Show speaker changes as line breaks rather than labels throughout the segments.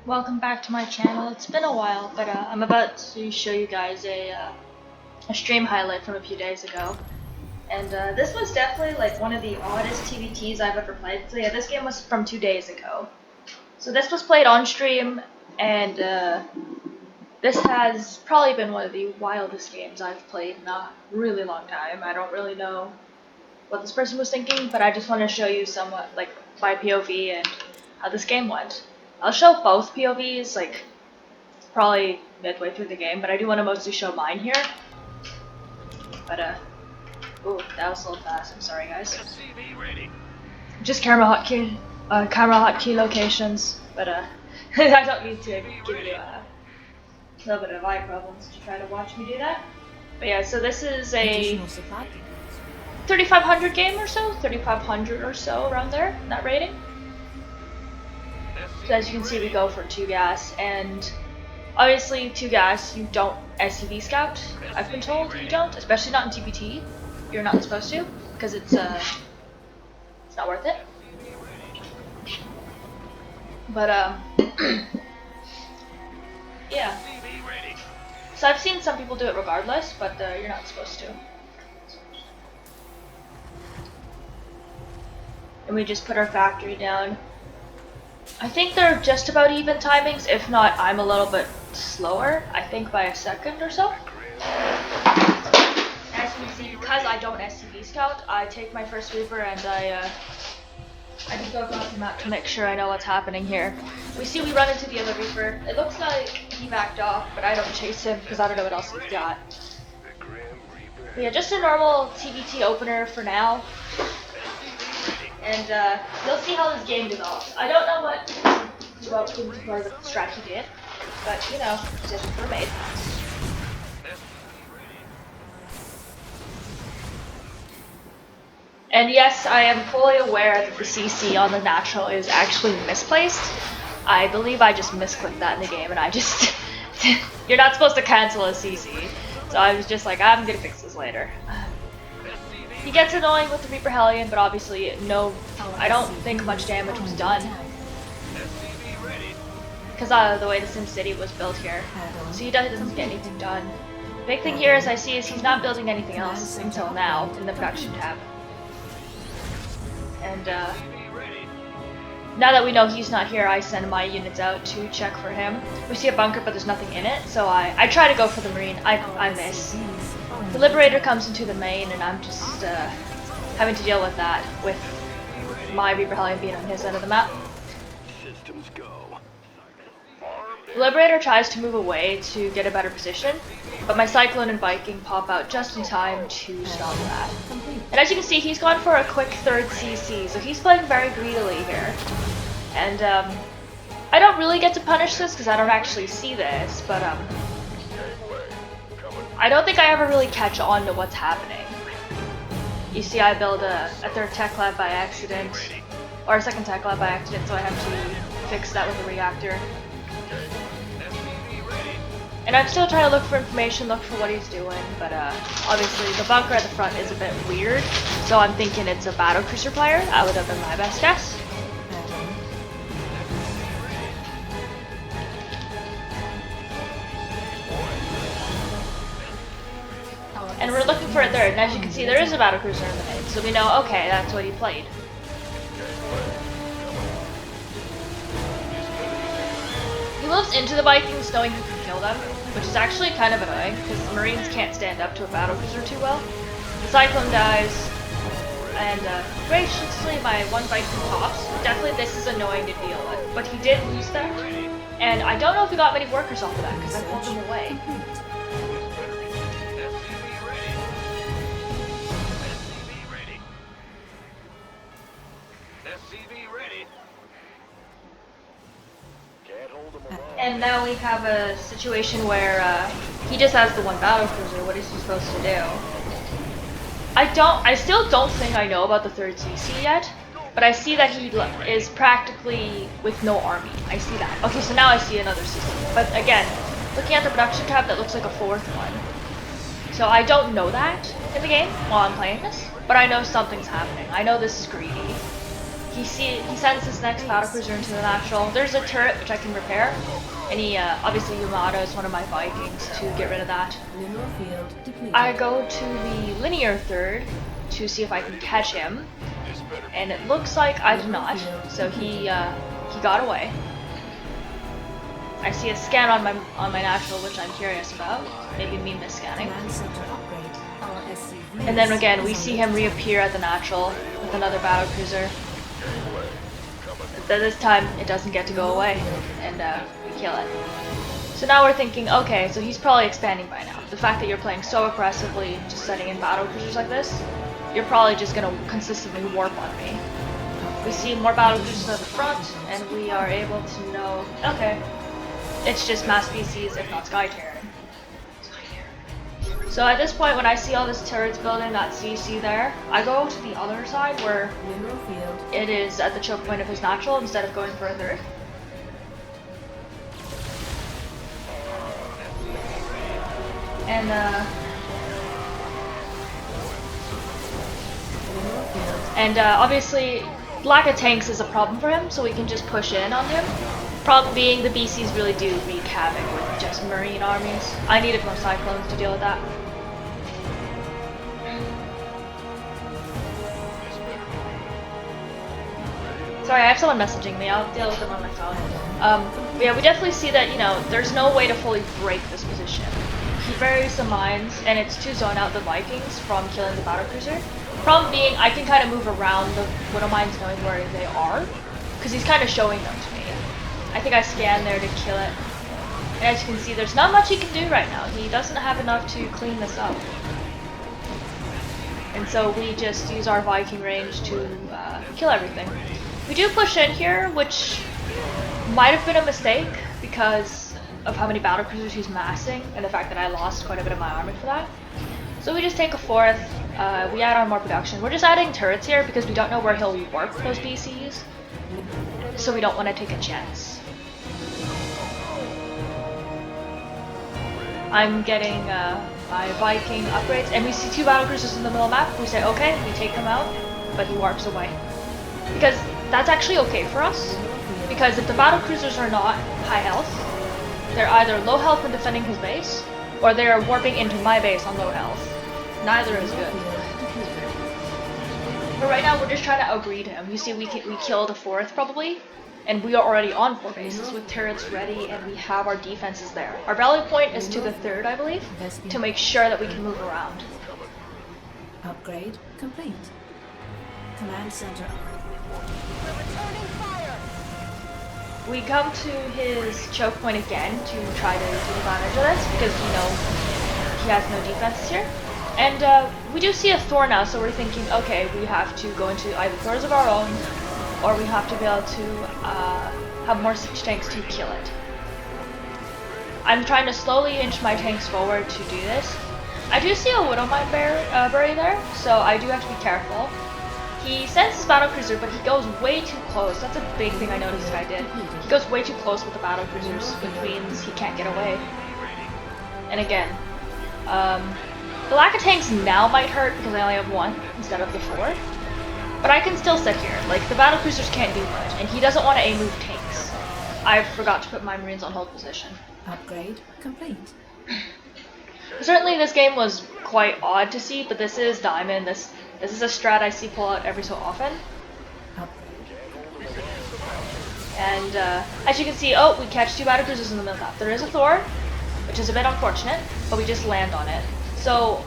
Welcome back to my channel. It's been a while, but I'm about to show you guys a stream highlight from a few days ago. And this was definitely like one of the oddest TvTs I've ever played. So yeah, this game was from 2 days ago. So this was played on stream, and this has probably been one of the wildest games I've played in a really long time. I don't really know what this person was thinking, but I just want to show you somewhat like my POV and how this game went. I'll show both POVs like probably midway through the game, but I do want to mostly show mine here. But ooh, that was a little fast. I'm sorry, guys. Just camera hotkey locations, but I don't need to give you a little bit of eye problems to try to watch me do that. But yeah, so this is a 3500 game or so, 3500 or so around there, that rating. So as you can see, we go for 2 gas, and obviously 2 gas you don't SCV scout. I've been told you don't, especially not in TvT. You're not supposed to, because it's not worth it. But yeah. So I've seen some people do it regardless, but you're not supposed to. And we just put our factory down. I think they're just about even timings, if not I'm a little bit slower, I think by a second or so. As you can see, because I don't SCV scout, I take my first Reaper and I just go across the map to make sure I know what's happening here. We see we run into the other Reaper. It looks like he backed off, but I don't chase him because I don't know what else he's got. But yeah, just a normal TvT opener for now. And you'll see how this game develops. I don't know what developed into play with the strat he did, but you know, decisions were made. And yes, I am fully aware that the CC on the natural is actually misplaced. I believe I just misclicked that in the game, and I just you're not supposed to cancel a CC. So I was just like, I'm gonna fix this later. He gets annoying with the Reaper Hellion, but obviously I don't think much damage was done. Because the way the SimCity was built here. So he doesn't get anything done. The big thing here, as I see, is he's not building anything else until now in the production tab. And now that we know he's not here, I send my units out to check for him. We see a bunker, but there's nothing in it, so I try to go for the Marine. I miss. The Liberator comes into the main, and I'm just having to deal with that, with my Reaper Hellion being on his side of the map. The Liberator tries to move away to get a better position, but my Cyclone and Viking pop out just in time to stop that. And as you can see, he's gone for a quick 3rd CC, so he's playing very greedily here. And I don't really get to punish this because I don't actually see this, but I don't think I ever really catch on to what's happening. You see, I build a 3rd tech lab by accident, or a 2nd tech lab by accident, so I have to fix that with a reactor. And I'm still trying to look for information, look for what he's doing, but obviously the bunker at the front is a bit weird, so I'm thinking it's a battlecruiser player. That would have been my best guess. And we're looking for a 3rd, and as you can see, there is a battlecruiser in the main, so we know, okay, that's what he played. He moves into the Vikings knowing he can kill them, which is actually kind of annoying, because the Marines can't stand up to a battlecruiser too well. The Cyclone dies, and graciously my 1 Viking pops. Definitely this is annoying to deal with, but he did lose that, and I don't know if he got many workers off of that, because I pulled him away. And now we have a situation where he just has the 1 battlecruiser. What is he supposed to do? I still don't think I know about the 3rd CC yet, but I see that he is practically with no army. I see that. Okay, so now I see another CC. But again, looking at the production tab, that looks like a 4th one. So I don't know that in the game while I'm playing this, but I know something's happening. I know this is greedy. he sends his next battlecruiser into the natural. There's a turret which I can repair, and he obviously Yamato is one of my Vikings to get rid of that. I go to the linear third to see if I can catch him, and it looks like I did not. So he got away. I see a scan on my natural, which I'm curious about. Maybe me misscanning. And then again, we see him reappear at the natural with another battlecruiser. But this time, it doesn't get to go away, and we kill it. So now we're thinking, okay, so he's probably expanding by now. The fact that you're playing so aggressively, just setting in battlecruisers like this, you're probably just gonna consistently warp on me. We see more battlecruisers at the front, and we are able to know, okay, it's just mass species, if not Sky Terran. So at this point, when I see all this turrets building, that CC there, I go to the other side where it is at the choke point of his natural instead of going for a third. And obviously, lack of tanks is a problem for him, so we can just push in on him. Problem being, the BCs really do wreak havoc with just marine armies. I needed more cyclones to deal with that. Sorry, I have someone messaging me. I'll deal with them on my phone. Yeah, we definitely see that, you know, there's no way to fully break this position. He buries the mines, and it's to zone out the Vikings from killing the battlecruiser. Problem being, I can kind of move around the Widow mines knowing where they are, because he's kind of showing them to me. I think I scanned there to kill it. And as you can see, there's not much he can do right now. He doesn't have enough to clean this up. And so we just use our Viking range to kill everything. We do push in here, which might have been a mistake because of how many battlecruisers he's massing and the fact that I lost quite a bit of my army for that. So we just take a fourth, we add on more production. We're just adding turrets here because we don't know where he'll warp those BCs, so we don't want to take a chance. I'm getting my Viking upgrades, and we see two battlecruisers in the middle map. We say, okay, we take them out, but he warps away. Because that's actually okay for us, because if the battlecruisers are not high health, they're either low health when defending his base, or they are warping into my base on low health. Neither is good. But right now we're just trying to outgreed him. You see we killed a fourth probably, and we are already on 4 bases with turrets ready, and we have our defenses there. Our rally point is to the third, I believe, to make sure that we can move around.
Upgrade complete. Command center.
We come to his choke point again to try to take advantage of this because, you know, he has no defenses here. And we do see a Thor now, so we're thinking, okay, we have to go into either Thors of our own, or we have to be able to have more siege tanks to kill it. I'm trying to slowly inch my tanks forward to do this. I do see a Widow Mine bury there, so I do have to be careful. He sends his battlecruiser, but he goes way too close. That's a big thing I noticed this guy did. He goes way too close with the battlecruisers, which means he can't get away. And again, the lack of tanks now might hurt because I only have 1 instead of the 4. But I can still sit here. Like, the battlecruisers can't do much, and he doesn't want to A-move tanks. I forgot to put my Marines on hold position.
Upgrade complete.
Certainly this game was quite odd to see, but this is Diamond. This is a strat I see pull out every so often. And as you can see, oh, we catch 2 battlecruisers in the middle map. There is a Thor, which is a bit unfortunate, but we just land on it. So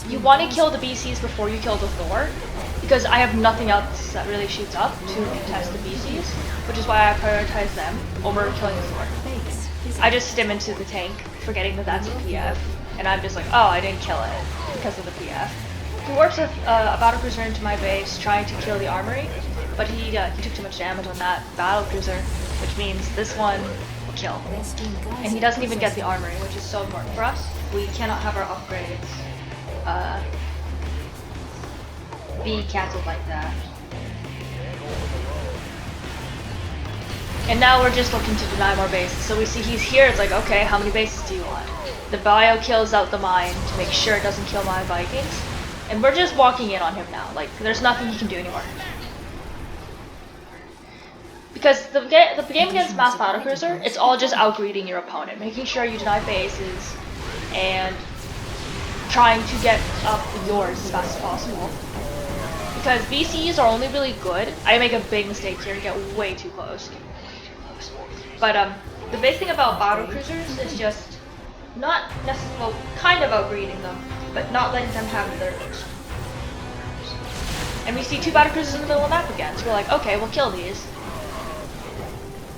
you want to kill the BCs before you kill the Thor, because I have nothing else that really shoots up to contest the BCs, which is why I prioritize them over killing the Thor. I just stim into the tank, forgetting that that's a PF, and I'm just like, oh, I didn't kill it because of the PF. He warps a battlecruiser into my base, trying to kill the armory, but he took too much damage on that battlecruiser, which means this one will kill. And he doesn't even get the armory, which is so important for us. We cannot have our upgrades be cancelled like that. And now we're just looking to deny more bases. So we see he's here, it's like, okay, how many bases do you want? The bio kills out the mine to make sure it doesn't kill my Vikings. And we're just walking in on him now, like, there's nothing he can do anymore. Because the game against mass battlecruiser, it's all just outgreeding your opponent, making sure you deny bases, and trying to get up yours as fast as possible. Because VCs are only really good. I make a big mistake here and get way too close. But the big thing about battlecruisers is just not necessarily, well, kind of outgreeding them, but not letting them have their burst. And we see two battlecruisers in the middle of the map again, so we're like, okay, we'll kill these.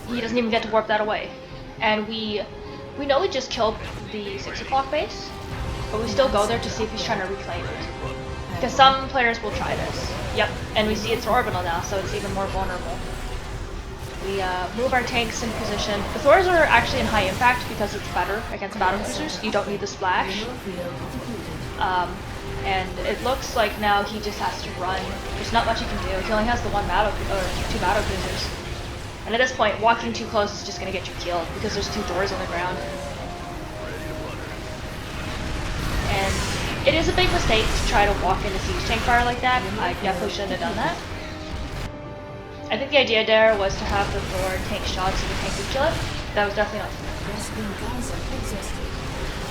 He doesn't even get to warp that away. And we know we just killed the 6 o'clock base, but we still go there to see if he's trying to reclaim it. Because some players will try this. Yep, and we see it's orbital now, so it's even more vulnerable. We move our tanks in position. The Thors are actually in high impact because it's better against battlecruisers. You don't need the splash. And it looks like now he just has to run. There's not much he can do. He only has the two battlecruisers. And at this point, walking too close is just going to get you killed because there's 2 doors on the ground. And it is a big mistake to try to walk into siege tank fire like that. I definitely shouldn't have done that. I think the idea there was to have the Thor tank shots so the tank could kill it. That was definitely not true.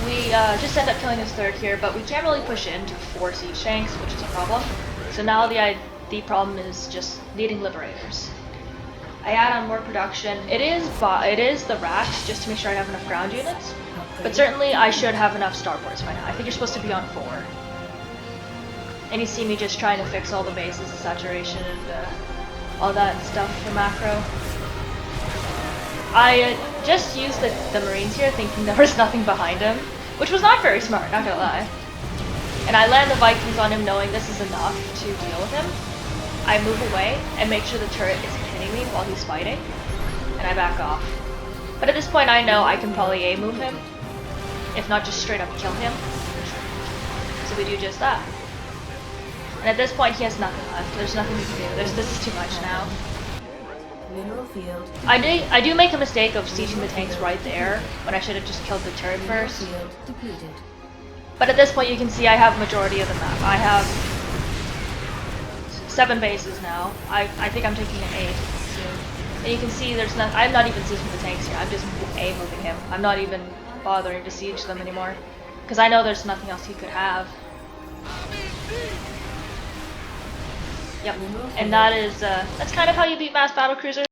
We just end up killing his 3rd here, but we can't really push into 4 siege tanks, which is a problem. So now the problem is just needing liberators. I add on more production. It is the racks just to make sure I have enough ground units, but certainly I should have enough starports by now. I think you're supposed to be on 4. And you see me just trying to fix all the bases, the saturation, and all that stuff for macro. I just used the Marines here thinking there was nothing behind him, which was not very smart, not gonna lie. And I land the Vikings on him knowing this is enough to deal with him. I move away and make sure the turret isn't hitting me while he's fighting, and I back off. But at this point I know I can probably A-move him, if not just straight up kill him. So we do just that. And at this point he has nothing left, there's nothing he can do, this is too much now. I do make a mistake of sieging the tanks right there, when I should have just killed the turret first. But at this point you can see I have majority of the map. I have 7 bases now. I think I'm taking an 8 soon. And you can see I'm not even sieging the tanks here, I'm just A-moving him. I'm not even bothering to siege them anymore. Because I know there's nothing else he could have. Yep, and that's kind of how you beat mass battlecruisers.